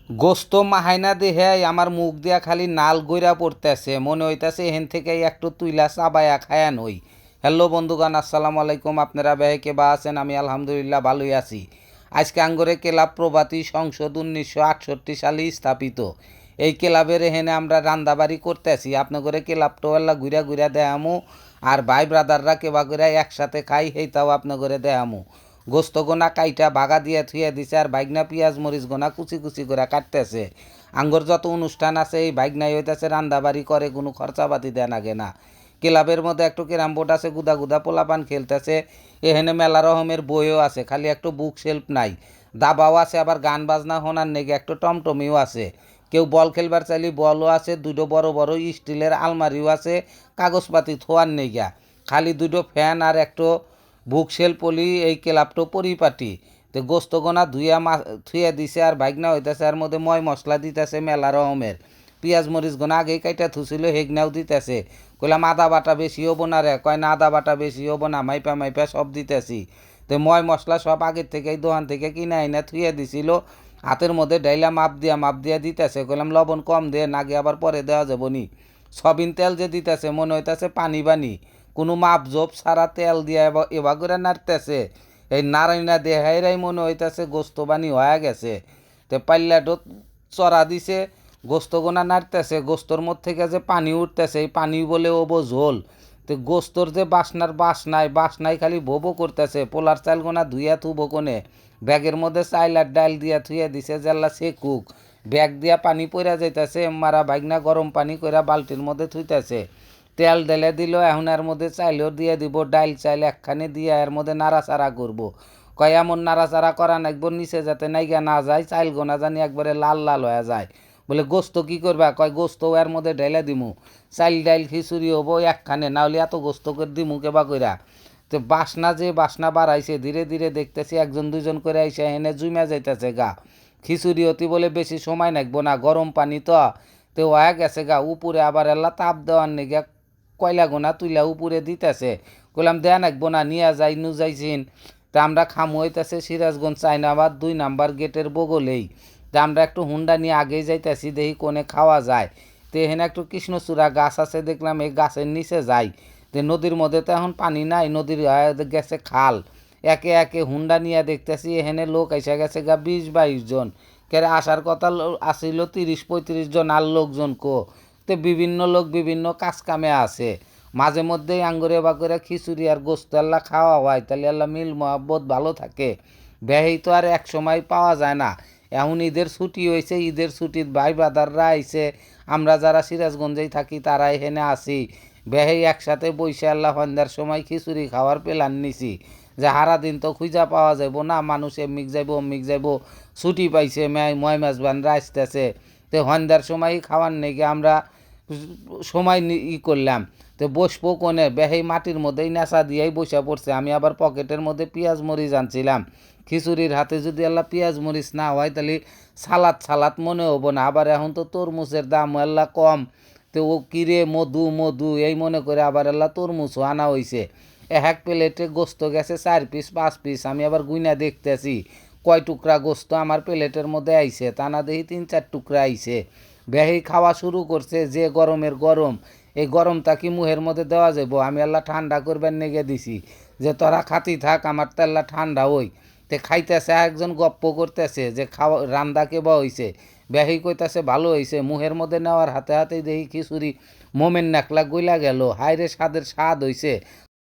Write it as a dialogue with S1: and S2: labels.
S1: গোস্ত মাহাইনা দেহে আমার মুখ দিয়া খালি নাল গইরা পড়তেছে, মনে হইতাছে এখান থেকে একটু তুইলা চাবায়া খায়ান হই। হ্যালো বন্ধুগণ, আসসালামু আলাইকুম। আপনারা বেহে কেবা আছেন? আমি আলহামদুলিল্লাহ ভালোই আছি। আজকে আঙ্গরে ক্লাব প্রভাতী সংসদ 1968 সালে স্থাপিত। এই ক্লাবের এখানে আমরা রান্দাবাড়ি করতেছি। আপনাদের ক্লাবটো এল্লা ঘুরা ঘুরা দেয়ামু, আর ভাই ব্রাদাররা কেবা করে একসাথে খাই সেইটাও আপনাদের দেয়ামু। গোস্ত গোনা কাইটা বাগা দিয়ে থুয়ে দিছে, আর বাইগনা পিঁয়াজ মরিচ গোনা কুচি কুচি করে কাটতেছে। আঙ্গর যত অনুষ্ঠান আছে এই বাইগনাই হইতেছে রান্দাবাড়ি করে, কোনো খরচাপাতি দেয় নাগে না। ক্লাবের মধ্যে একটু ক্যারাম বোর্ড আছে, গুদা গুদা পোলাপান খেলতেছে। এখানে মেলা রকমের বইও আছে, খালি একটু বুক শেল্ফ নাই। দাবাও আছে, আবার গান বাজনা হোনার নেগে একটু টমটমিও আছে। কেউ বল খেলবার চাইলে বলও আছে, দুটো বড় বড় স্টিলের আলমারিও আছে কাগজপাতি থোয়ার নেগা। খালি দুটো ফ্যান আর একটু বুকশেল পলি এই ক্লাবটো পরিপাটি। তো গোস্ত গোনা ধুইয়া থুইয়া দিছে, আর বাইকনা হইতেছে, আর মধ্যে ময় মশলা দিতেছে মেলা রকমের। পিঁয়াজ মরিচ গোনা আগেই কাইটা থুছিল, হেগনাও দিতেছে। কইলাম আদা বাটা বেশি হবো না রে, কয় না আদা বাটা বেশি হবো না, মাইপা মাইপা সব দিতেছি। তো ময় মশলা সব আগের থেকে দোকান থেকে কিনে আইনা থুইয়া দিছিল। হাতের মধ্যে ডাইলা মাপ দিয়া দিতেছে। কইলাম লবণ কম দে, নাগে আবার পরে দেওয়া যাবো নি। সবিন তেল যে দিতেছে মনে হইতেছে পানি বানি, কোনো মাপ জোপ ছাড়া তেল দিয়া এবার করে নাড়তেছে। এই নারায়ণা দেহাইরাই মনে হইতেছে গোস্ত বানি হয়ে গেছে। তো পাল্লাটো চড়া দিছে, গোস্ত গোনা নাড়তেছে, গোস্তর মধ্যে থেকে যে পানি উঠতেছে, এই পানি বলে ওবো ঝোল। তো গোস্তর যে বাসনায় খালি ভোবো করতেছে। পোলার চাল গোনা ধুইয়া থুবো কোনে, ব্যাগের মধ্যে চাইল আর ডাল দিয়া থুইয়া দিছে জেল্লা সেকুক। ব্যাগ দিয়া পানি পইরা যাইতেছে, মারা বাইগনা গরম পানি কইরা বালতির মধ্যে থুইতেছে। তেল ঢেলে দিল, এখন এর মধ্যে চাইলেও দিয়ে দিব, ডাইল চাইল একখানে দিয়ে এর মধ্যে নাড়াচাড়া করবো। কয় এমন নাড়াচাড়া করা নাকবো নিচে যাতে নাইগা না যায়, চাইল গোনা জানি একবারে লাল লাল হয়ে যায়। বলে গোস্ত কি করবা? কয় গোস্ত এর মধ্যে ঢেলে দিমু, চাইল ডাইল খিচুড়ি হবো একখানে, না হলে এত গোস্ত করে দিমু কেবা কইরা। তো বাসনা বাড়াইছে, ধীরে ধীরে দেখতেছি একজন দুজন করে আইসে এনে জুমা যাইতেছে গা। খিচুড়ি অতি বলে বেশি সময় নাকবো না, গরম পানি তো হয়ে গেছে গা। উপরে আবার এল্লা তাপ দেওয়ার নেগে কয়লা গোনা তুইলা উপরে দিতেছে। কইলাম দেয়া নাকবো না, নিয়ে যাই নু যাইছিন। তা আমরা খামু হইতেছে সিরাজগঞ্জ চাইনাবাদ 2 নাম্বার গেটের বগলেই। তা আমরা একটু হুন্ডা নিয়ে আগেই যাইতেছি, দেখি কোনে খাওয়া যায়। তো এখানে একটু কৃষ্ণচূড়া গাছ আছে, দেখলাম এই গাছের নিচে যাই। তো নদীর মধ্যে তো এখন পানি নাই, নদীর গেছে খাল। একে একে হুন্ডা নিয়ে দেখতেছি এখানে লোক এসে গেছে গা 20-22 জন। কেরে আসার কথা আসিল 30-35 জন, আর লোকজন কো। তো বিভিন্ন লোক বিভিন্ন কাজ কামে আছে। মাঝে মধ্যেই আঙ্গুরে বা করে খিচুড়ি আর গোস্ত আল্লাহ খাওয়া হয়, তাহলে আল্লাহ মিল মহাব্বত ভালো থাকে। বেহেই তো আর এক সময় পাওয়া যায় না। এখন ঈদের ছুটি হয়েছে, ঈদের ছুটির ভাই ব্রাদাররা আইছে, আমরা যারা সিরাজগঞ্জেই থাকি তারা এখানে আসি। বেহেই একসাথে বইসে আল্লাহ সন্ধ্যার সময় খিচুড়ি খাওয়ার প্ল্যান নিছি। যে হারা দিন তো খুঁজা পাওয়া যাইব না, মানুষ এমিক যাইব, ছুটি পাইছে, ময় মেজবানরা আসতেছে। তো সন্ধ্যার সময় খাওয়ার নেগে আমরা সময় করলাম। তো বসবো কোনে, বেহেই মাটির মধ্যেই নেশা দিয়েই বসে পড়ছে। আমি আবার পকেটের মধ্যে পেঁয়াজ মরিচ আনছিলাম। খিচুড়ির হাতে যদি আল্লাহ পেঁয়াজ মরিচ না হয় তাহলে সালাদ মনে হবো না। আবার এখন তো তরমুজের দাম আল্লাহ কম। তো ও কিরে মধু এই মনে করে আবার আল্লাহ তরমুজও আনা হয়েছে। এক প্লেটে গোস্ত গেছে 4 পিস 5 পিস। আমি আবার গুইনা দেখতেছি কয় টুকরা গোস্ত আমার প্লেটের মধ্যে আইছে, তা না দেখি 3-4 টুকরা আইছে। বেহি খাওয়া শুরু করছে, যে গরমের গরম, এই গরমটা কি মুহের মধ্যে দেওয়া যাবো? আমি আল্লাহ ঠান্ডা করবার নেগে দিছি, যে তোরা খাতি থাক, আমার তো আল্লাহ ঠান্ডা হই। তে খাইতেছে, একজন গপ্প করতেছে যে খাওয়া রান্দা কেবা হইছে। বেহি কইতাছে ভালো হয়েছে। মুহের মধ্যে নেওয়ার হাতে হাতেই দেখি খিচুড়ি মোমের নাকলা গইলা গেল। হায় রে স্বাদের স্বাদ হইছে।